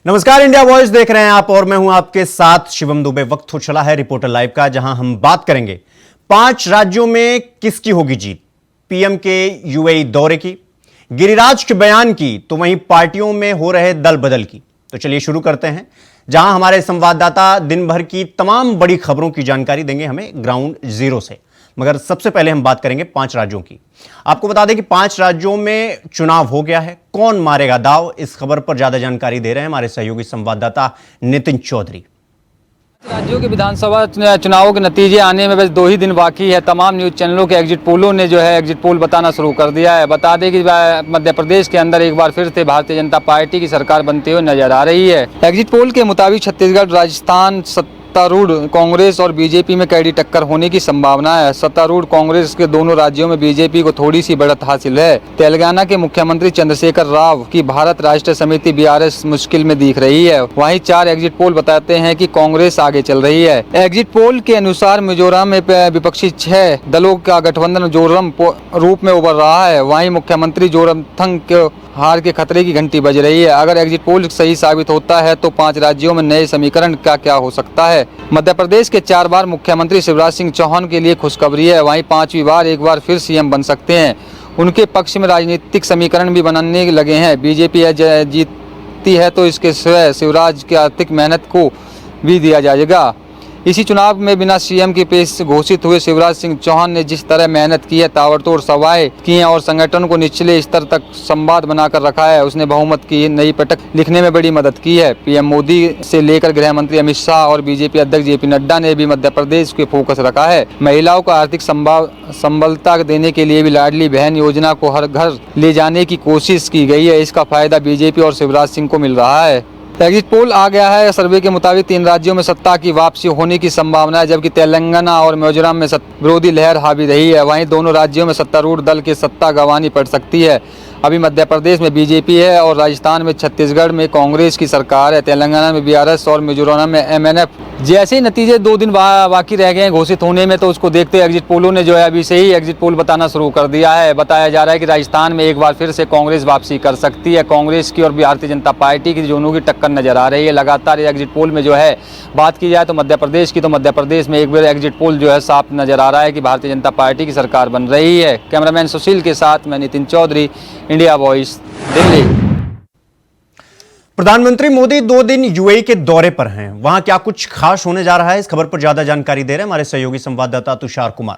नमस्कार, India voice देख रहे हैं आप और मैं हूं आपके साथ शिवम दुबे। वक्त हो चला है रिपोर्टर लाइव का, जहां हम बात करेंगे 5 राज्यों में किसकी होगी जीत, पीएम के यूएई दौरे की, गिरिराज के बयान की, तो वहीं पार्टियों में हो रहे दल बदल की। तो चलिए शुरू करते हैं, जहां हमारे संवाददाता दिन भर की तमाम बड़ी खबरों की जानकारी देंगे हमें ग्राउंड जीरो से। मगर सबसे पहले हम बात करेंगे 5 राज्यों की। आपको बता दें कि 5 राज्यों में चुनाव हो गया है। कौन मारेगा दाव, इस खबर पर ज्यादा जानकारी दे रहे हैं हमारे सहयोगी संवाददाता नितिन चौधरी। राज्यों के विधानसभा चुनावों के नतीजे आने में बस 2 ही दिन बाकी है। तमाम न्यूज़ चैनलों के एग्जिट पोलों ने एग्जिट पोल बताना शुरू कर दिया है। बता दें कि मध्य प्रदेश के अंदर एक बार फिर से भारतीय जनता पार्टी की सरकार बनते हुए नजर आ रही है। एग्जिट पोल के मुताबिक छत्तीसगढ़, राजस्थान सत्तारूढ़ कांग्रेस और बीजेपी में कड़ी टक्कर होने की संभावना है। सत्तारूढ़ कांग्रेस के दोनों राज्यों में बीजेपी को थोड़ी सी बढ़त हासिल है। तेलंगाना के मुख्यमंत्री चंद्रशेखर राव की भारत राष्ट्र समिति बीआरएस मुश्किल में दिख रही है। वहीं 4 एग्जिट पोल बताते हैं कि कांग्रेस आगे चल रही है। एग्जिट पोल के अनुसार मिजोरम में विपक्षी 6 दलों का गठबंधन जोरम रूप में उभर रहा है। वहीं मुख्यमंत्री जोरमथंग के हार के खतरे की घंटी बज रही है। अगर एग्जिट पोल सही साबित होता है तो 5 राज्यों में नए समीकरण का क्या हो सकता है। मध्य प्रदेश के 4 बार मुख्यमंत्री शिवराज सिंह चौहान के लिए खुशखबरी है। वहीं 5वीं बार एक बार फिर सीएम बन सकते हैं। उनके पक्ष में राजनीतिक समीकरण भी बनने लगे हैं। बीजेपी जीतती है तो इसके श्रेय शिवराज की आर्थिक मेहनत को भी दिया जाएगा। इसी चुनाव में बिना सीएम की पेश घोषित हुए शिवराज सिंह चौहान ने जिस तरह मेहनत की है, ताबड़तोड़ सभाएं की हैं और संगठन को निचले स्तर तक संवाद बनाकर रखा है, उसने बहुमत की नई पटक लिखने में बड़ी मदद की है। पीएम मोदी से लेकर गृह मंत्री अमित शाह और बीजेपी अध्यक्ष जेपी नड्डा ने भी मध्य प्रदेश के फोकस रखा है। महिलाओं को आर्थिक संबलता देने के लिए भी लाडली बहन योजना को हर घर ले जाने की कोशिश की गई है। इसका फायदा बीजेपी और शिवराज सिंह को मिल रहा है। एग्जिट पोल आ गया है। सर्वे के मुताबिक 3 राज्यों में सत्ता की वापसी होने की संभावना है, जबकि तेलंगाना और मिजोरम में विरोधी लहर हावी रही है। वहीं दोनों राज्यों में सत्तारूढ़ दल की सत्ता गंवानी पड़ सकती है। अभी मध्य प्रदेश में बीजेपी है और राजस्थान में छत्तीसगढ़ में कांग्रेस की सरकार है। तेलंगाना में बीआरएस और मिजोरम में एमएनएफ। जैसे ही नतीजे 2 दिन बाकी रह गए हैं घोषित होने में, तो उसको देखते एग्जिट पोलों ने अभी से ही एग्जिट पोल बताना शुरू कर दिया है। बताया जा रहा है कि राजस्थान में एक बार फिर से कांग्रेस वापसी कर सकती है। कांग्रेस की और भारतीय जनता पार्टी की दोनों की टक्कर नजर आ रही है। लगातार एग्जिट पोल में बात की जाए तो मध्य प्रदेश की, तो मध्य प्रदेश में एक बार एग्जिट पोल साफ नजर आ रहा है कि भारतीय जनता पार्टी की सरकार बन रही है। कैमरामैन सुशील के साथ मैं नितिन चौधरी, इंडिया वॉइस, दिल्ली। प्रधानमंत्री मोदी 2 दिन यूएई के दौरे पर हैं। वहां क्या कुछ खास होने जा रहा है, इस खबर पर ज्यादा जानकारी दे रहे हैं हमारे सहयोगी संवाददाता तुषार कुमार।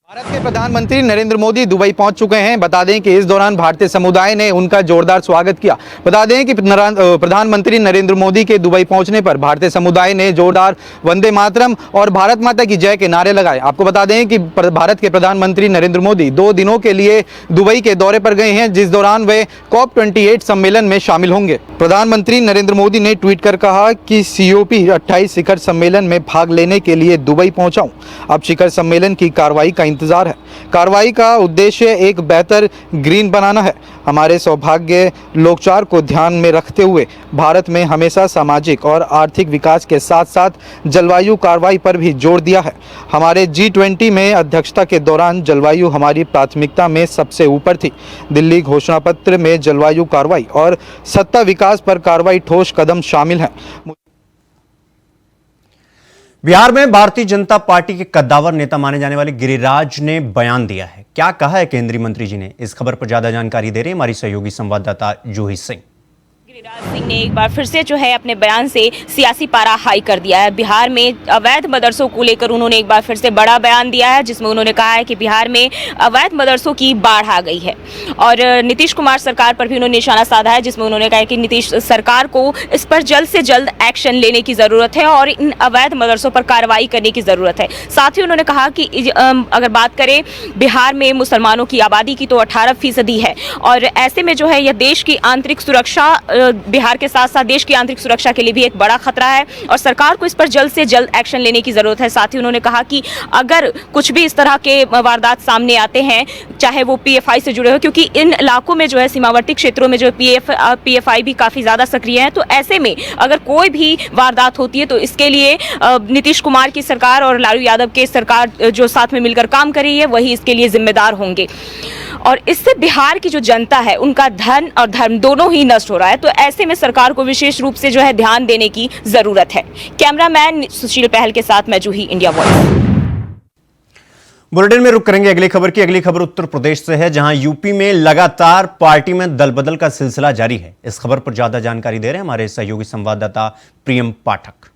भारत के प्रधानमंत्री नरेंद्र मोदी दुबई पहुंच चुके हैं। बता दें कि इस दौरान भारतीय समुदाय ने उनका जोरदार स्वागत किया। बता दें कि प्रधानमंत्री नरेंद्र मोदी के दुबई पहुंचने पर भारतीय समुदाय ने जोरदार वंदे मातरम और भारत माता की जय के नारे लगाए। आपको बता दें कि भारत के प्रधानमंत्री नरेंद्र मोदी 2 दिनों के लिए दुबई के दौरे पर गए हैं, जिस दौरान वे COP28 सम्मेलन में शामिल होंगे। प्रधानमंत्री नरेंद्र मोदी ने ट्वीट कर कहा कि COP28 शिखर सम्मेलन में भाग लेने के लिए दुबई पहुंचा हूं। अब शिखर सम्मेलन की कार्रवाई का इंतजार है। कार्रवाई का उद्देश्य एक बेहतर ग्रीन बनाना है। हमारे सौभाग्य लोकचार को ध्यान में रखते हुए भारत में हमेशा सामाजिक और आर्थिक विकास के साथ साथ जलवायु कार्रवाई पर भी जोर दिया है। हमारे G20 में अध्यक्षता के दौरान जलवायु हमारी प्राथमिकता में सबसे ऊपर थी। दिल्ली घोषणा पत्र में जलवायु कार्रवाई और सत्ता विकास पर कार्रवाई ठोस कदम शामिल हैं। बिहार में भारतीय जनता पार्टी के कद्दावर नेता माने जाने वाले गिरिराज ने बयान दिया है। क्या कहा है केंद्रीय मंत्री जी ने, इस खबर पर ज्यादा जानकारी दे रहे हैं हमारी सहयोगी संवाददाता जूही सिंह। गिरिराज सिंह ने एक बार फिर से अपने बयान से सियासी पारा हाई कर दिया है। बिहार में अवैध मदरसों को लेकर उन्होंने एक बार फिर से बड़ा बयान दिया है, जिसमें उन्होंने कहा है कि बिहार में अवैध मदरसों की बाढ़ आ गई है। और नीतीश कुमार सरकार पर भी उन्होंने निशाना साधा है, जिसमें उन्होंने कहा है कि नीतीश सरकार को इस पर जल्द से जल्द एक्शन लेने की जरूरत है और इन अवैध मदरसों पर कार्रवाई करने की जरूरत है। साथ ही उन्होंने कहा कि अगर बात करें बिहार में मुसलमानों की आबादी की, तो 18% है और ऐसे में यह देश की आंतरिक सुरक्षा, बिहार के साथ साथ देश की आंतरिक सुरक्षा के लिए भी एक बड़ा खतरा है और सरकार को इस पर जल्द से जल्द एक्शन लेने की जरूरत है। साथ ही उन्होंने कहा कि अगर कुछ भी इस तरह के वारदात सामने आते हैं, चाहे वो पीएफआई से जुड़े हो, क्योंकि इन इलाकों में सीमावर्ती क्षेत्रों में पीएफआई भी काफी ज्यादा सक्रिय है, तो ऐसे में अगर कोई भी वारदात होती है तो इसके लिए नीतीश कुमार की सरकार और लालू यादव की सरकार जो साथ में मिलकर काम कर रही है, वही इसके लिए जिम्मेदार होंगे। और इससे बिहार की जो जनता है उनका धन और धर्म दोनों ही नष्ट हो रहा है। तो ऐसे में सरकार को विशेष रूप से जो है ध्यान देने की जरूरत है। कैमरामैन सुशील पहल के साथ मैं जूही, इंडिया वॉइस। बुलेटिन में रुक करेंगे अगली खबर की। अगली खबर उत्तर प्रदेश से है, जहां यूपी में लगातार पार्टी में दलबदल का सिलसिला जारी है। इस खबर पर ज्यादा जानकारी दे रहे हैं हमारे सहयोगी संवाददाता प्रियम पाठक।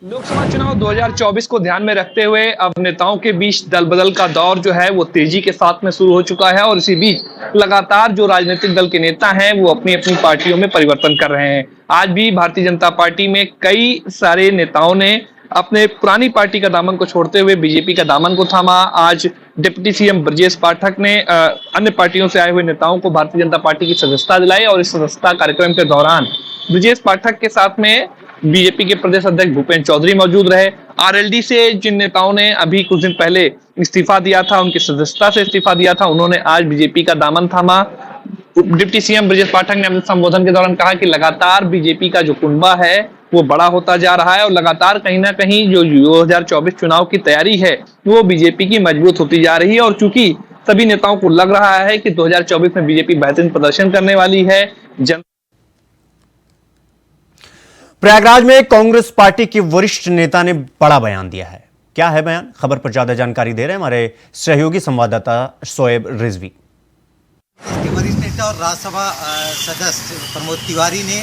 लोकसभा चुनाव 2024 को ध्यान में रखते हुए अब नेताओं के बीच दलबदल का दौर जो है वो तेजी के साथ में शुरू हो चुका है और इसी बीच लगातार जो राजनीतिक दल के नेता हैं वो अपनी अपनी पार्टियों में परिवर्तन कर रहे हैं। आज भी भारतीय जनता पार्टी में कई सारे नेताओं ने अपने पुरानी पार्टी का दामन को छोड़ते हुए बीजेपी का दामन को थामा। आज डिप्टी सीएम ब्रजेश पाठक ने अन्य पार्टियों से आए हुए नेताओं को भारतीय जनता पार्टी की सदस्यता दिलाई और इस सदस्यता कार्यक्रम के दौरान ब्रजेश पाठक के साथ में बीजेपी के प्रदेश अध्यक्ष भूपेंद्र चौधरी मौजूद रहे। आरएलडी से जिन नेताओं ने अभी कुछ दिन पहले इस्तीफा दिया था, उनकी सदस्यता से इस्तीफा दिया था, उन्होंने आज बीजेपी का दामन थामा। डिप्टी सीएम ब्रजेश पाठक ने अपने संबोधन के दौरान कहा कि लगातार बीजेपी का जो कुनबा है वो बड़ा होता जा रहा है और लगातार कहीं ना कहीं जो 2024 चुनाव की तैयारी है वो बीजेपी की मजबूत होती जा रही है। और चूंकि सभी नेताओं को लग रहा है कि 2024 में बीजेपी बेहतरीन प्रदर्शन करने वाली है। प्रयागराज में कांग्रेस पार्टी के वरिष्ठ नेता ने बड़ा बयान दिया है। क्या है बयान? खबर पर ज्यादा जानकारी दे रहे हैं हमारे सहयोगी संवाददाता शोएब रिजवी। वरिष्ठ नेता और राज्यसभा सदस्य प्रमोद तिवारी ने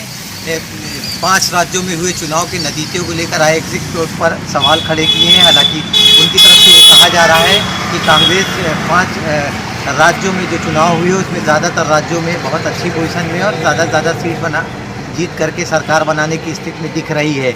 5 राज्यों में हुए चुनाव के नतीजों को लेकर आए एग्जिट पोल पर सवाल खड़े किए हैं। हालांकि उनकी तरफ से ये कहा जा रहा है कि कांग्रेस 5 राज्यों में जो चुनाव हुए उसमें ज़्यादातर राज्यों में बहुत अच्छी पोजीशन में और ज़्यादा सीट जीत करके सरकार बनाने की स्थिति में दिख रही है।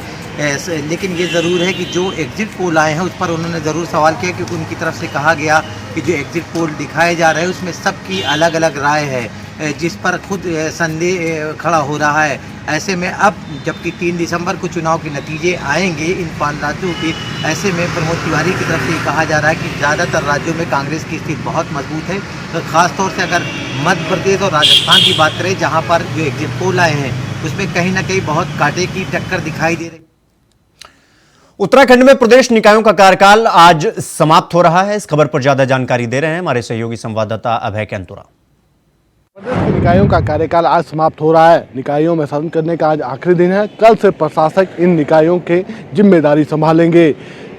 लेकिन ये ज़रूर है कि जो एग्जिट पोल आए हैं उस पर उन्होंने ज़रूर सवाल किया, क्योंकि उनकी तरफ से कहा गया कि जो एग्जिट पोल दिखाए जा रहे हैं उसमें सबकी अलग अलग राय है, जिस पर खुद संदेह खड़ा हो रहा है। ऐसे में अब जबकि 3 दिसंबर को चुनाव के नतीजे आएंगे इन 5 राज्यों के, ऐसे में प्रमोद तिवारी की तरफ से ये कहा जा रहा है कि ज़्यादातर राज्यों में कांग्रेस की स्थिति बहुत मजबूत है। तो ख़ासतौर से अगर मध्य प्रदेश और राजस्थान की बात करें, जहाँ पर जो एग्जिट पोल आए हैं उसमें कहीं ना कहीं बहुत कांटे की टक्कर दिखाई दे रही। उत्तराखंड में प्रदेश निकायों का कार्यकाल आज समाप्त हो रहा है। इस खबर पर ज्यादा जानकारी दे रहे हैं हमारे सहयोगी संवाददाता अभय कैंतुरा। प्रदेश के निकायों का कार्यकाल आज समाप्त हो रहा है। निकायों में शासन करने का आज आखिरी दिन है। कल से प्रशासक इन निकायों के जिम्मेदारी संभालेंगे।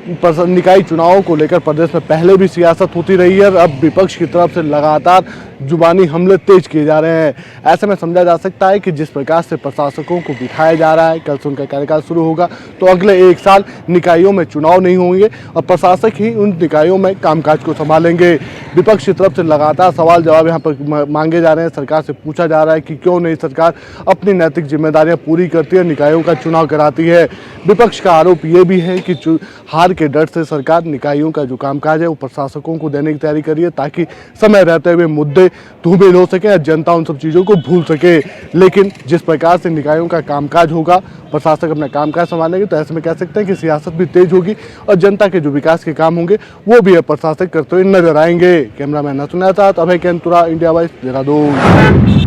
निकाय चुनावों को लेकर प्रदेश में पहले भी सियासत होती रही है और अब विपक्ष की तरफ से लगातार जुबानी हमले तेज किए जा रहे हैं। ऐसे में समझा जा सकता है कि जिस प्रकार से प्रशासकों को बिठाया जा रहा है, कल से उनका कार्यकाल शुरू होगा तो अगले 1 साल निकायों में चुनाव नहीं होंगे और प्रशासक ही उन निकायों में कामकाज को संभालेंगे। विपक्ष की तरफ से लगातार सवाल जवाब यहाँ पर मांगे जा रहे हैं। सरकार से पूछा जा रहा है कि क्यों नहीं सरकार अपनी नैतिक जिम्मेदारियाँ पूरी करती है, निकायों का चुनाव कराती है। विपक्ष का आरोप ये भी है कि हार के डर से सरकार निकायों का जो कामकाज है वो प्रशासकों को देने की तैयारी कर रही है, ताकि समय रहते हुए मुद्दे धूमिल हो सके या जनता उन सब चीज़ों को भूल सके। लेकिन जिस प्रकार से निकायों का कामकाज होगा, प्रशासक अपना कामकाज संभालेंगे, तो ऐसे में कह सकते हैं कि सियासत भी तेज होगी और जनता के जो विकास के काम होंगे वो भी प्रशासक करते हुए नजर आएंगे। कैमरामैन नसुना साथ अभय कैंतुरा, इंडिया वॉइस, देहरादून।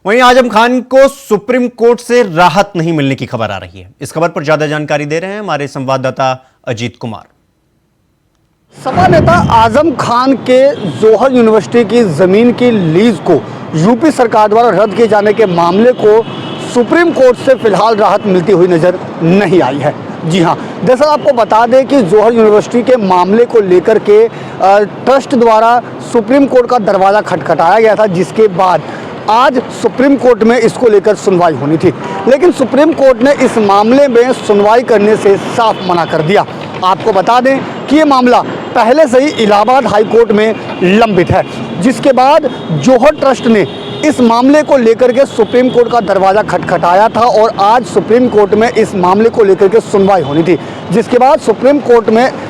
वहीं आजम खान को सुप्रीम कोर्ट से राहत नहीं मिलने की खबर आ रही है। इस खबर पर ज्यादा जानकारी दे रहे हैं हमारे संवाददाता अजीत कुमार। सपा नेता आजम खान के जोहर यूनिवर्सिटी की जमीन की लीज को यूपी सरकार द्वारा रद्द किए जाने के मामले को सुप्रीम कोर्ट से फिलहाल राहत मिलती हुई नजर नहीं आई है। जी हाँ, दरअसल आपको बता दें कि जोहर यूनिवर्सिटी के मामले को लेकर के ट्रस्ट द्वारा सुप्रीम कोर्ट का दरवाज़ा खटखटाया गया था, जिसके बाद आज सुप्रीम कोर्ट में इसको लेकर सुनवाई होनी थी, लेकिन सुप्रीम कोर्ट ने इस मामले में सुनवाई करने से साफ मना कर दिया। आपको बता दें कि ये मामला पहले से ही इलाहाबाद हाई कोर्ट में लंबित है, जिसके बाद जोहर ट्रस्ट ने इस मामले को लेकर के सुप्रीम कोर्ट का दरवाज़ा खटखटाया था और आज सुप्रीम कोर्ट में इस मामले को लेकर के सुनवाई होनी थी, जिसके बाद सुप्रीम कोर्ट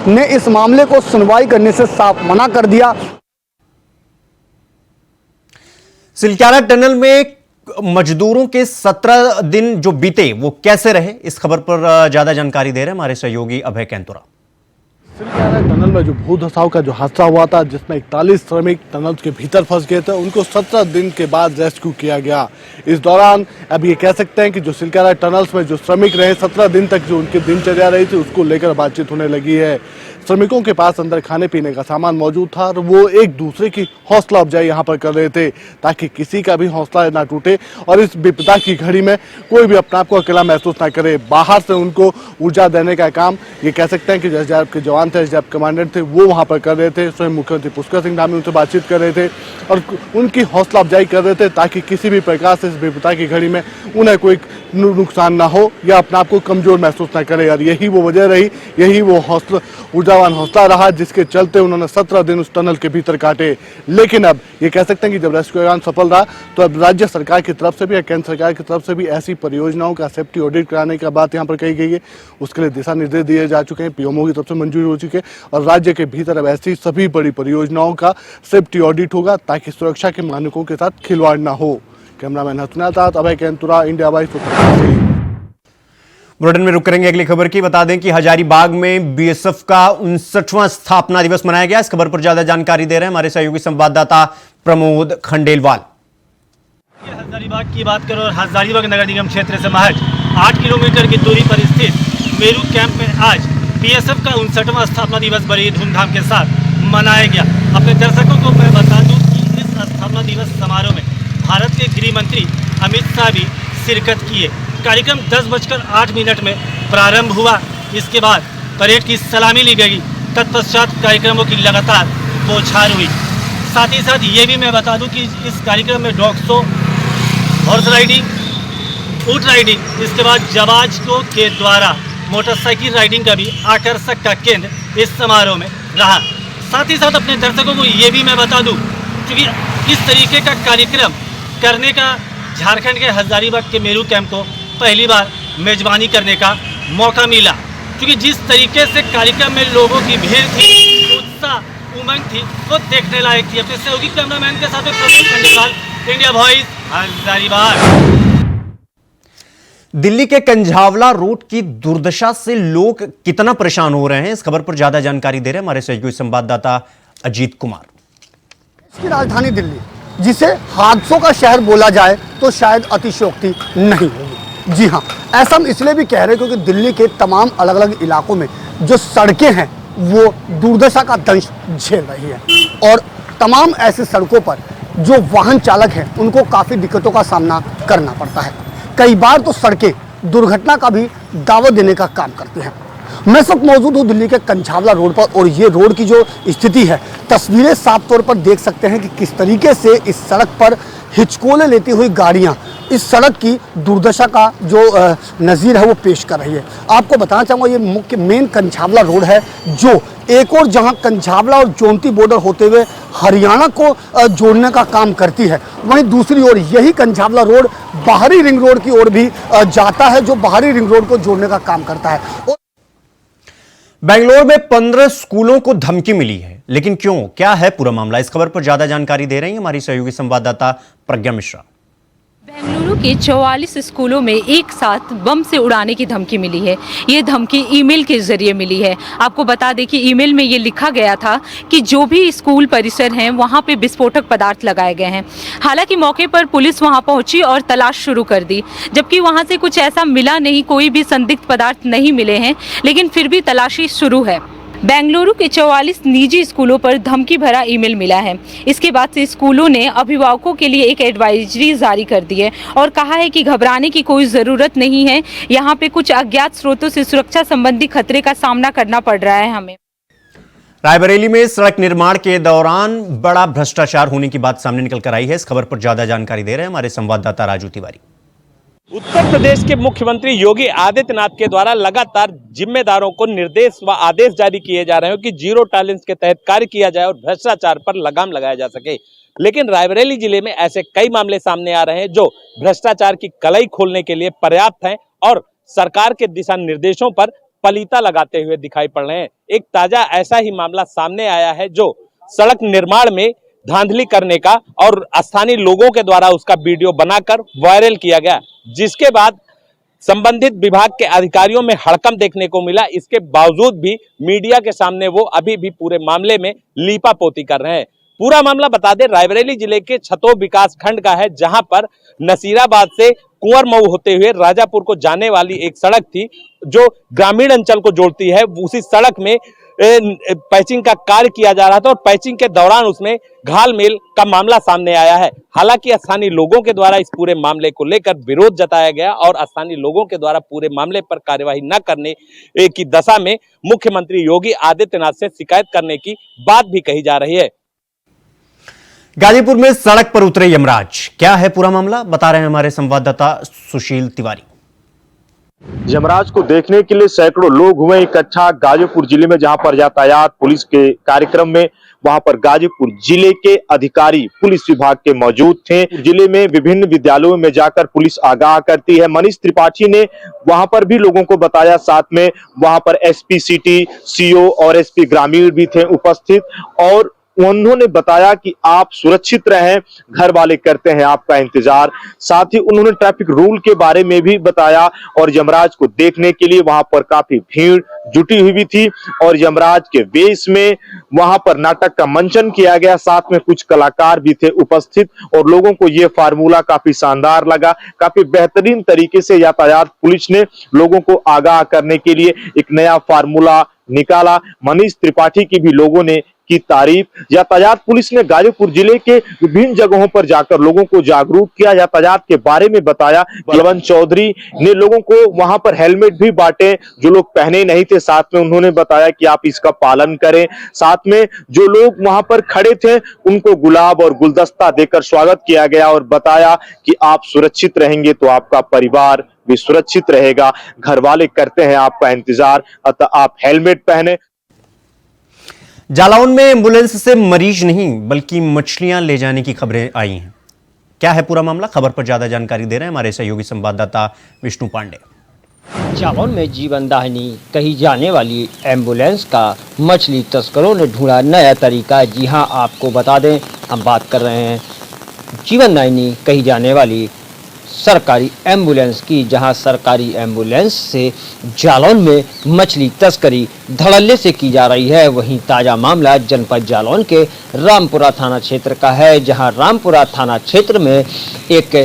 ने इस मामले को सुनवाई करने से साफ मना कर दिया। सिलक्यारा टनल में मजदूरों के 17 दिन जो बीते वो कैसे रहे, इस खबर पर ज्यादा जानकारी दे रहे हैं हमारे सहयोगी अभय कैंतुरा। सिलक्यारा टनल में जो भू धसाव का जो हादसा हुआ था, जिसमें 41 श्रमिक टनल के भीतर फंस गए थे, उनको 17 दिन के बाद रेस्क्यू किया गया। इस दौरान अब ये कह सकते हैं कि जो सिलक्यारा टनल्स में जो श्रमिक रहे 17 दिन तक जो उनकी दिनचर्या रही थी उसको लेकर बातचीत होने लगी है। श्रमिकों के पास अंदर खाने पीने का सामान मौजूद था और वो एक दूसरे की हौसला अफजाई यहाँ पर कर रहे थे ताकि किसी का भी हौसला ना टूटे और इस विपदा की घड़ी में कोई भी अपने आप को अकेला महसूस ना करे। बाहर से उनको ऊर्जा देने का काम ये कह सकते हैं कि एसडीआरएफ के जवान थे, एसडीआरएफ कमांडेंट थे, वो वहाँ पर कर रहे थे। स्वयं मुख्यमंत्री पुष्कर सिंह धामी उनसे बातचीत कर रहे थे और उनकी हौसला अफजाई कर रहे थे ताकि किसी भी प्रकार से इस विपदा की घड़ी में उन्हें कोई नुकसान ना हो या अपने आप को कमजोर महसूस ना करे। और यही वो वजह रही, यही वो हौसला, ऊर्जावान हौसला रहा जिसके चलते उन्होंने 17 दिन उस टनल के भीतर काटे। लेकिन अब ये कह सकते हैं कि जब रेस्क्यू अभियान सफल रहा तो अब राज्य सरकार की तरफ से भी या केंद्र सरकार की तरफ से भी ऐसी परियोजनाओं का सेफ्टी ऑडिट कराने की बात यहाँ पर कही गई है। उसके लिए दिशा निर्देश दिए जा चुके हैं, पीएमओ की तरफ से मंजूरी हो चुकी है और राज्य के भीतर अब ऐसी सभी बड़ी परियोजनाओं का सेफ्टी ऑडिट होगा ताकि सुरक्षा के मानकों के साथ खिलवाड़ न हो। कैमरामैन हसनैन के साथ अभय कैंतुरा, इंडिया वाइस। बुलेटिन में रुक करेंगे अगली खबर की। बता दें कि हजारीबाग में बीएसएफ का 59वां स्थापना दिवस मनाया गया। इस खबर पर ज्यादा जानकारी दे रहे हैं हमारे सहयोगी संवाददाता प्रमोद खंडेलवाल। हजारीबाग की बात करो और हजारीबाग नगर निगम क्षेत्र से महज 8 किलोमीटर की दूरी पर स्थित मेरू कैंप में आज बीएसएफ का 59वां स्थापना दिवस बड़ी धूमधाम के साथ मनाया गया। अपने दर्शकों को मैं बता दूं कि इस स्थापना दिवस समारोह में भारत के गृह मंत्री अमित शाह भी शिरकत किए। कार्यक्रम 10:08 में प्रारंभ हुआ। इसके बाद परेड की सलामी ली गई। तत्पश्चात कार्यक्रमों की लगातार बौछार हुई। साथ ही साथ ये भी मैं बता दूं कि इस कार्यक्रम में डॉग शो, हॉर्स राइडिंग, ऊंट राइडिंग, इसके बाद जवाजों के द्वारा मोटरसाइकिल राइडिंग का भी आकर्षक का केंद्र इस समारोह में रहा। साथ ही साथ अपने दर्शकों को ये भी मैं बता दूं क्योंकि इस तरीके का कार्यक्रम करने का झारखंड के हजारीबाग के मेरू कैंप को पहली बार मेजबानी करने का मौका मिला, क्योंकि जिस तरीके से कार्यक्रम में लोगों की भीड़ थी, उत्साह, उमंग थी, वो देखने लायक थी। अपने सहयोगी कैमरामैन के साथ प्रमोद खंडेलवाल, इंडिया वॉइस, हजारीबाग। दिल्ली के कंझावला रोड की दुर्दशा से लोग कितना परेशान हो रहे हैं, इस खबर पर ज्यादा जानकारी दे रहे हैं हमारे सहयोगी संवाददाता अजीत कुमार। इसकी राजधानी दिल्ली, जिसे हादसों का शहर बोला जाए तो शायद अतिशयोक्ति नहीं होगी। जी हाँ, ऐसा हम इसलिए भी कह रहे हैं क्योंकि दिल्ली के तमाम अलग अलग इलाकों में जो सड़कें हैं वो दुर्दशा का दंश झेल रही है और तमाम ऐसी सड़कों पर जो वाहन चालक हैं उनको काफ़ी दिक्कतों का सामना करना पड़ता है। कई बार तो सड़कें दुर्घटना का भी दावा देने का काम करती हैं। मैं इस वक्त मौजूद हूँ दिल्ली के कंझावला रोड पर और ये रोड की जो स्थिति है, तस्वीरें साफ तौर पर देख सकते हैं कि किस तरीके से इस सड़क पर हिचकोले लेती हुई गाड़ियाँ इस सड़क की दुर्दशा का जो नज़ीर है वो पेश कर रही है। आपको बताना चाहूँगा ये मुख्य मेन कंझावला रोड है जो एक और जहाँ कंझावला और जोंती बॉर्डर होते हुए हरियाणा को जोड़ने का काम करती है, वहीं दूसरी ओर यही कंझावला रोड बाहरी रिंग रोड की ओर भी जाता है जो बाहरी रिंग रोड को जोड़ने का काम करता है। बेंगलोर में 15 स्कूलों को धमकी मिली है, लेकिन क्यों, क्या है पूरा मामला, इस खबर पर ज्यादा जानकारी दे रही है हमारी सहयोगी संवाददाता प्रज्ञा मिश्रा। बेंगलुरु के 44 स्कूलों में एक साथ बम से उड़ाने की धमकी मिली है। ये धमकी ईमेल के जरिए मिली है। आपको बता दें कि ईमेल में ये लिखा गया था कि जो भी स्कूल परिसर हैं वहाँ पे विस्फोटक पदार्थ लगाए गए हैं। हालांकि मौके पर पुलिस वहाँ पहुंची और तलाश शुरू कर दी, जबकि वहाँ से कुछ ऐसा मिला नहीं, कोई भी संदिग्ध पदार्थ नहीं मिले हैं, लेकिन फिर भी तलाशी शुरू है। बेंगलुरु के 44 निजी स्कूलों पर धमकी भरा ईमेल मिला है। इसके बाद से स्कूलों ने अभिभावकों के लिए एक एडवाइजरी जारी कर दी है और कहा है कि घबराने की कोई ज़रूरत नहीं है। यहाँ पे कुछ अज्ञात स्रोतों से सुरक्षा संबंधी खतरे का सामना करना पड़ रहा है हमें। रायबरेली में सड़क निर्माण के दौरान बड़ा भ्रष्टाचार होने की बात सामने निकल कर आई है। इस खबर पर ज्यादा जानकारी दे रहे हैं हमारे संवाददाता राजू तिवारी। उत्तर प्रदेश के मुख्यमंत्री योगी आदित्यनाथ के द्वारा लगातार जिम्मेदारों को निर्देश व आदेश जारी किए जा रहे हैं कि जीरो टॉलरेंस के तहत कार्य किया जाए और भ्रष्टाचार पर लगाम लगाया जा सके। लेकिन रायबरेली जिले में ऐसे कई मामले सामने आ रहे हैं जो भ्रष्टाचार की कलई खोलने के लिए पर्याप्त हैं और सरकार के दिशा निर्देशों पर पलीता लगाते हुए दिखाई पड़ रहे हैं। एक ताजा ऐसा ही मामला सामने आया है जो सड़क निर्माण में धांधली करने का और स्थानीय लोगों के द्वारा उसका वीडियो बनाकर वायरल किया गया, जिसके बाद संबंधित विभाग के अधिकारियों में हड़कंप देखने को मिला। इसके बावजूद भी मीडिया के सामने वो अभी भी पूरे मामले में लीपापोती कर रहे हैं। पूरा मामला बता दें रायबरेली जिले के छतो विकास खंड का है, जहां पर नसीराबाद से कुंवरमऊ होते हुए राजापुर को जाने वाली एक सड़क थी जो ग्रामीण अंचल को जोड़ती है। उसी सड़क में पैचिंग का कार्य किया जा रहा था और पैचिंग के दौरान उसमें घालमेल का मामला सामने आया है। हालांकि स्थानीय लोगों के द्वारा इस पूरे मामले को लेकर विरोध जताया गया और स्थानीय लोगों के द्वारा पूरे मामले पर कार्यवाही न करने की दशा में मुख्यमंत्री योगी आदित्यनाथ से शिकायत करने की बात भी कही जा रही है। गाजीपुर में सड़क पर उतरे यमराज, क्या है पूरा मामला, बता रहे हैं हमारे संवाददाता सुशील तिवारी। यमराज को देखने के लिए सैकड़ों लोग हुए इकट्ठा गाजीपुर जिले में, जहां पर यातायात पुलिस के कार्यक्रम में वहां पर गाजीपुर जिले के अधिकारी पुलिस विभाग के मौजूद थे। जिले में विभिन्न विद्यालयों में जाकर पुलिस आगाह करती है। मनीष त्रिपाठी ने वहां पर भी लोगों को बताया, साथ में वहां पर एसपी सिटी, सीओ और एसपी ग्रामीण भी थे उपस्थित और उन्होंने बताया कि आप सुरक्षित रहें, घर वाले करते हैं आपका इंतजार। साथ ही उन्होंने ट्रैफिक रूल के बारे में भी बताया और यमराज को देखने के लिए वहां पर काफी भीड़ जुटी हुई थी और यमराज के वेश में वहां पर नाटक का मंचन किया गया। साथ में कुछ कलाकार भी थे उपस्थित और लोगों को यह फार्मूला काफी शानदार लगा। काफी बेहतरीन तरीके से यातायात पुलिस ने लोगों को आगाह करने के लिए एक नया फार्मूला निकाला। मनीष त्रिपाठी की भी लोगों ने की तारीफ। यातायात पुलिस ने गाजीपुर जिले के विभिन्न जगहों पर जाकर लोगों को जागरूक किया, यातायात के बारे में बताया। बलवंत चौधरी ने लोगों को वहां पर हेलमेट भी बांटे, जो लोग पहने नहीं थे साथ में उन्होंने बताया कि आप इसका पालन करें। साथ में जो लोग वहां पर खड़े थे उनको गुलाब और गुलदस्ता देकर स्वागत किया गया और बताया कि आप सुरक्षित रहेंगे तो आपका परिवार भी सुरक्षित रहेगा, घर वाले करते हैं आपका इंतजार, अतः आप हेलमेट पहने। जालौन में एम्बुलेंस से मरीज नहीं बल्कि मछलियां ले जाने की खबरें आई हैं। क्या है पूरा मामला, खबर पर ज्यादा जानकारी दे रहे हैं हमारे सहयोगी संवाददाता विष्णु पांडे। जालौन में जीवनदायिनी कही जाने वाली एम्बुलेंस का मछली तस्करों ने ढूंढा नया तरीका। जी हां, आपको बता दें, हम बात कर रहे हैं जीवनदायिनी कही जाने वाली सरकारी एम्बुलेंस की, जहां सरकारी एम्बुलेंस से जालौन में मछली तस्करी धड़ल्ले से की जा रही है। वहीं ताजा मामला जनपद जालौन के रामपुरा थाना क्षेत्र का है, जहां रामपुरा थाना क्षेत्र में एक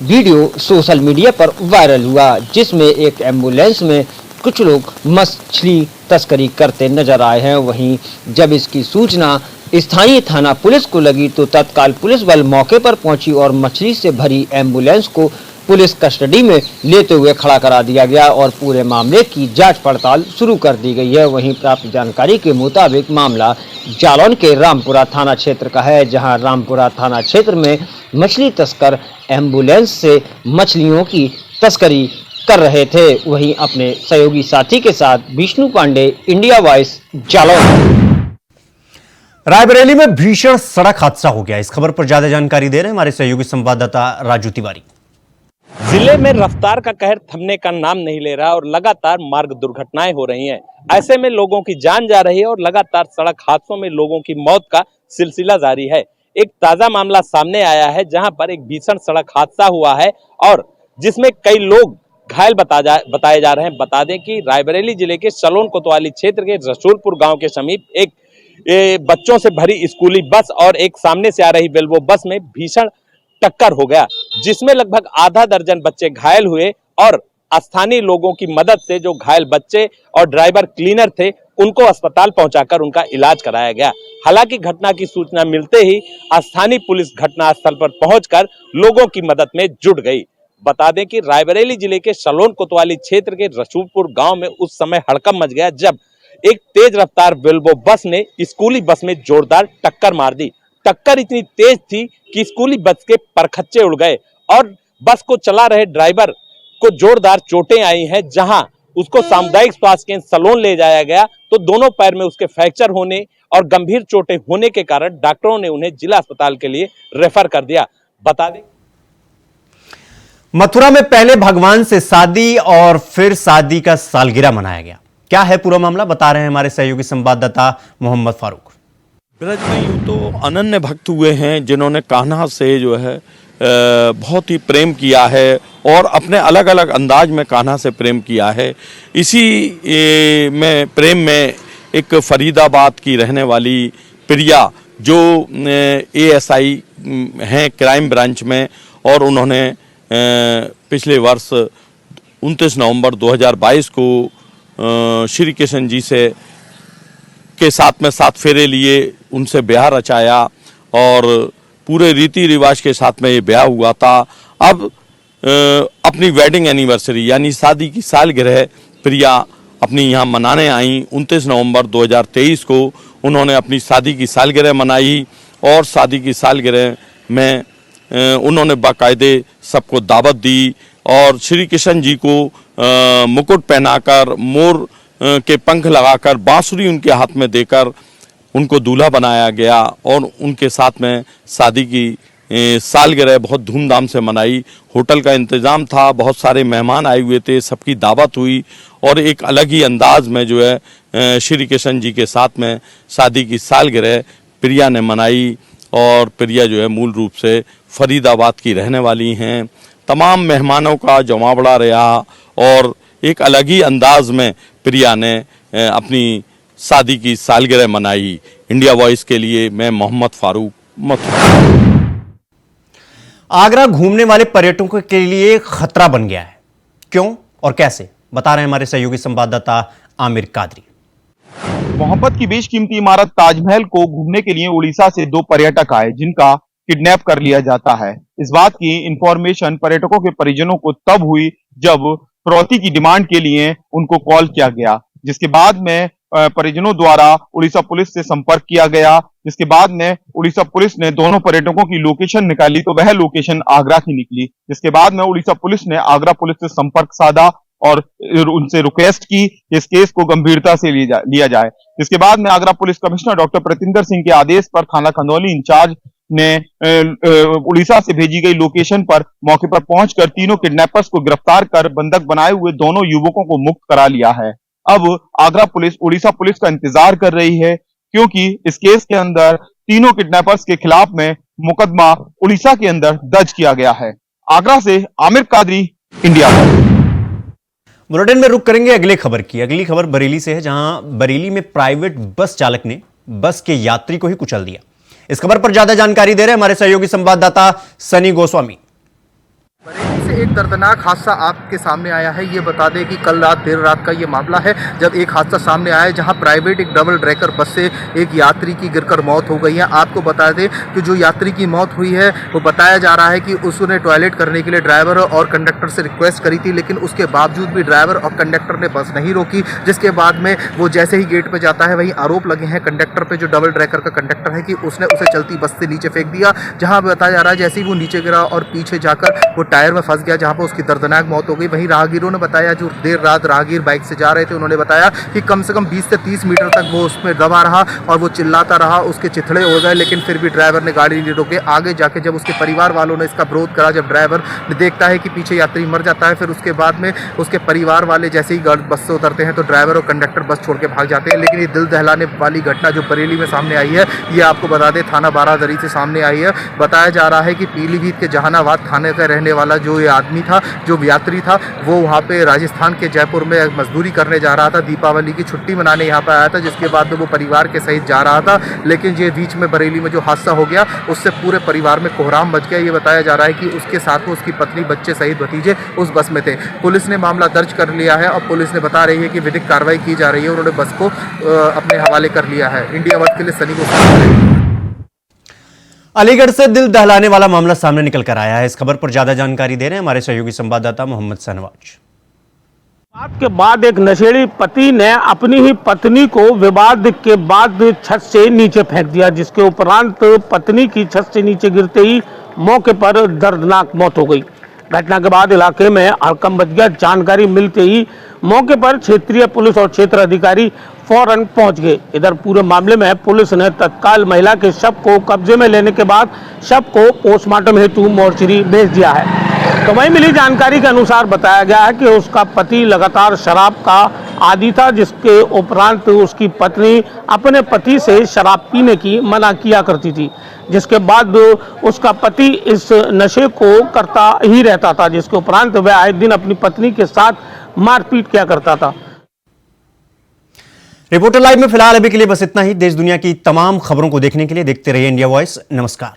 वीडियो सोशल मीडिया पर वायरल हुआ, जिसमें एक एम्बुलेंस में कुछ लोग मछली तस्करी करते नजर आए हैं। वहीं जब इसकी सूचना स्थानीय थाना पुलिस को लगी तो तत्काल पुलिस बल मौके पर पहुंची और मछली से भरी एम्बुलेंस को पुलिस कस्टडी में लेते हुए खड़ा करा दिया गया और पूरे मामले की जांच पड़ताल शुरू कर दी गई है। वहीं प्राप्त जानकारी के मुताबिक मामला जालौन के रामपुरा थाना क्षेत्र का है, जहां रामपुरा थाना क्षेत्र में मछली तस्कर एम्बुलेंस से मछलियों की तस्करी कर रहे थे। वहीं अपने सहयोगी साथी के साथ विष्णु पांडे, इंडिया वॉइस, जालौन। रायबरेली में भीषण सड़क हादसा हो गया। इस खबर पर ज्यादा जानकारी दे रहे हैं हमारे सहयोगी संवाददाता राजू तिवारी। जिले में रफ्तार का कहर थमने का नाम नहीं ले रहा और लगातार मार्ग दुर्घटनाएं हो रही हैं। ऐसे में लोगों की जान जा रही है और लगातार सड़क हादसों में लोगों की मौत का सिलसिला जारी है। एक ताजा मामला सामने आया है, जहां पर एक भीषण सड़क हादसा हुआ है और जिसमें कई लोग घायल बताए जा रहे हैं। बता दें कि रायबरेली जिले के सलोन कोतवाली क्षेत्र के रसूलपुर गांव के समीप एक बच्चों से भरी स्कूली बस और एक सामने से आ रही वेल्वो बस में भीषण टक्कर हो गया, जिसमें लगभग आधा दर्जन बच्चे घायल हुए और स्थानीय लोगों की मदद से जो घायल बच्चे और ड्राइवर क्लीनर थे उनको अस्पताल पहुंचाकर उनका इलाज कराया गया। हालांकि घटना की सूचना मिलते ही स्थानीय पुलिस घटनास्थल पर पहुंचकर लोगों की मदद में जुट गई। बता दें कि रायबरेली जिले के सलोन कोतवाली क्षेत्र के रसूलपुर गांव में उस समय हड़कंप मच गया जब एक तेज रफ्तार वेल्वो बस ने स्कूली बस में जोरदार टक्कर मार दी। टक्कर इतनी तेज थी कि स्कूली बस के परखच्चे उड़ गए और बस को चला रहे ड्राइवर को जोरदार चोटें आई हैं। जहां उसको सामुदायिक स्वास्थ्य केंद्र सलोन ले जाया गया तो दोनों पैर में उसके फ्रैक्चर होने और गंभीर चोटें होने के कारण डॉक्टरों ने उन्हें जिला अस्पताल के लिए रेफर कर दिया। बता दें, मथुरा में पहले भगवान से शादी और फिर शादी का सालगिरह मनाया गया। क्या है पूरा मामला, बता रहे हैं हमारे सहयोगी संवाददाता मोहम्मद फारूक। ब्रज में यूं तो अनन्य भक्त हुए हैं जिन्होंने कान्हा से जो है बहुत ही प्रेम किया है और अपने अलग अलग अंदाज में कान्हा से प्रेम किया है। इसी में प्रेम में एक फरीदाबाद की रहने वाली प्रिया जो ASI हैं क्राइम ब्रांच में, और उन्होंने पिछले वर्ष 29 नवंबर 2022 को श्री कृष्ण जी से के साथ में 7 फेरे लिए, उनसे ब्याह रचाया और पूरे रीति रिवाज के साथ में ये ब्याह हुआ था। अब अपनी वेडिंग एनिवर्सरी यानी शादी की सालगिरह प्रिया अपनी यहाँ मनाने आई। 29 नवंबर 2023 को उन्होंने अपनी शादी की सालगिरह मनाई और शादी की सालगिरह में उन्होंने बाकायदे सबको दावत दी और श्री कृष्ण जी को मुकुट पहनाकर, मोर के पंख लगाकर, बांसुरी उनके हाथ में देकर उनको दूल्हा बनाया गया और उनके साथ में शादी की सालगिरह बहुत धूमधाम से मनाई। होटल का इंतज़ाम था, बहुत सारे मेहमान आए हुए थे, सबकी दावत हुई और एक अलग ही अंदाज में जो है श्री कृष्ण जी के साथ में शादी की सालगिरह प्रिया ने मनाई। और प्रिया जो है मूल रूप से फरीदाबाद की रहने वाली हैं। तमाम मेहमानों का जमावड़ा रहा और एक अलग ही अंदाज में प्रिया ने अपनी शादी की सालगिरह मनाई। इंडिया वॉइस के लिए मैं मोहम्मद फारूक मथुरा। आगरा घूमने वाले पर्यटकों के लिए खतरा बन गया है, क्यों और कैसे, बता रहे हैं हमारे सहयोगी संवाददाता आमिर कादरी। मोहब्बत की बेशकीमती इमारत ताजमहल को घूमने के लिए उड़ीसा से 2 पर्यटक आए जिनका किडनैप कर लिया जाता है। इस बात की इंफॉर्मेशन पर्यटकों के परिजनों को तब हुई जब फिरौती की डिमांड के लिए उनको कॉल किया गया, जिसके बाद में परिजनों द्वारा उड़ीसा पुलिस से संपर्क किया गया। जिसके बाद में उड़ीसा पुलिस ने दोनों पर्यटकों की लोकेशन निकाली तो वह लोकेशन आगरा की निकली। जिसके बाद में उड़ीसा पुलिस ने आगरा पुलिस से संपर्क साधा और उनसे रिक्वेस्ट की कि इस केस को गंभीरता से लिया जाए। जिसके बाद में Agra police commissioner doctor Pratinder Singh के आदेश पर थाना खंदौली इंचार्ज ने उड़ीसा से भेजी गई लोकेशन पर मौके पर पहुंचकर तीनों किडनैपर्स को गिरफ्तार कर बंधक बनाए हुए दोनों युवकों को मुक्त करा लिया है। अब आगरा पुलिस उड़ीसा पुलिस का इंतजार कर रही है, क्योंकि इस केस के अंदर तीनों किडनैपर्स के खिलाफ में मुकदमा उड़ीसा के अंदर दर्ज किया गया है। आगरा से आमिर कादरी, इंडिया। बुलेटिन में रुक करेंगे अगली खबर की। अगली खबर बरेली से है, जहां बरेली में प्राइवेट बस चालक ने बस के यात्री को ही कुचल दिया। इस खबर पर ज्यादा जानकारी दे रहे हैं हमारे सहयोगी संवाददाता सनी गोस्वामी। बरेली से एक दर्दनाक हादसा आपके सामने आया है। ये बता दें कि कल रात देर रात का ये मामला है जब एक हादसा सामने आया जहां प्राइवेट एक डबल डेकर बस से एक यात्री की गिरकर मौत हो गई है। आपको बता दें कि जो यात्री की मौत हुई है वो बताया जा रहा है कि उसने टॉयलेट करने के लिए ड्राइवर और कंडक्टर से रिक्वेस्ट करी थी, लेकिन उसके बावजूद भी ड्राइवर और कंडक्टर ने बस नहीं रोकी। जिसके बाद में वो जैसे ही गेट पर जाता है वहीं आरोप लगे हैं कंडक्टर पर, जो डबल डेकर का कंडक्टर है, कि उसने उसे चलती बस से नीचे फेंक दिया। जहाँ बताया जा रहा है जैसे ही वो नीचे गिरा और पीछे जाकर वो टायर में फंस गया, जहाँ पर उसकी दर्दनाक मौत हो गई। वहीं राहगीरों ने बताया, जो देर रात राहगीर बाइक से जा रहे थे, उन्होंने बताया कि कम से कम 20 से 30 मीटर तक वो उसमें दबा रहा और वो चिल्लाता रहा, उसके चिथड़े हो गए, लेकिन फिर भी ड्राइवर ने गाड़ी नहीं रोके। आगे जाके जब उसके परिवार वालों ने इसका विरोध करा, जब ड्राइवर देखता है कि पीछे यात्री मर जाता है, फिर उसके बाद में उसके परिवार वाले जैसे ही बस से उतरते हैं तो ड्राइवर और कंडक्टर बस छोड़ के भाग जाते हैं। लेकिन ये दिल दहलाने वाली घटना जो बरेली में सामने आई है, ये आपको बता दें थाना बारादरी से सामने आई है। बताया जा रहा है कि पीलीभीत के जहानाबाद थाने का रहने वाला जो ये आदमी था, जो यात्री था, वो वहाँ पे राजस्थान के जयपुर में मजदूरी करने जा रहा था, दीपावली की छुट्टी मनाने यहाँ पे आया था। जिसके बाद वो परिवार के सहित जा रहा था, लेकिन ये बीच में बरेली में जो हादसा हो गया उससे पूरे परिवार में कोहराम मच गया। ये बताया जा रहा है कि उसके साथ उसकी पत्नी, बच्चे सहित भतीजे उस बस में थे। पुलिस ने मामला दर्ज कर लिया है और पुलिस ने बता रही है कि विधिक कार्रवाई की जा रही है। उन्होंने बस को अपने हवाले कर लिया है। इंडिया वर्ड के लिए सनी को। अलीगढ़ से दिल दहलाने वाला मामला सामने निकल कर आया है। इस खबर पर ज्यादा जानकारी दे रहे हैं हमारे सहयोगी संवाददाता मोहम्मद सहनवाज। विवाद के बाद एक नशेड़ी पति ने अपनी ही पत्नी को विवाद के बाद छत से नीचे फेंक दिया, जिसके उपरांत पत्नी की छत से नीचे गिरते ही मौके पर दर्दनाक मौत हो गई। घटना के बाद इलाके में हड़कंप मच गया। जानकारी मिलते ही मौके पर क्षेत्रीय पुलिस और क्षेत्र अधिकारी फौरन पहुंच गए। इधर पूरे मामले में पुलिस ने तत्काल महिला के शव को कब्जे में लेने के बाद शव को पोस्टमार्टम हेतु मोर्चरी भेज दिया है। तो वहीं मिली जानकारी के अनुसार बताया गया है कि उसका पति लगातार शराब का आदी था, जिसके उपरांत उसकी पत्नी अपने पति से शराब पीने की मना किया करती थी, जिसके बाद उसका पति इस नशे को करता ही रहता था, जिसके उपरांत वह आए दिन अपनी पत्नी के साथ मारपीट किया करता था। रिपोर्टर लाइव में फिलहाल अभी के लिए बस इतना ही। देश दुनिया की तमाम खबरों को देखने के लिए देखते रहिए इंडिया वॉइस। नमस्कार।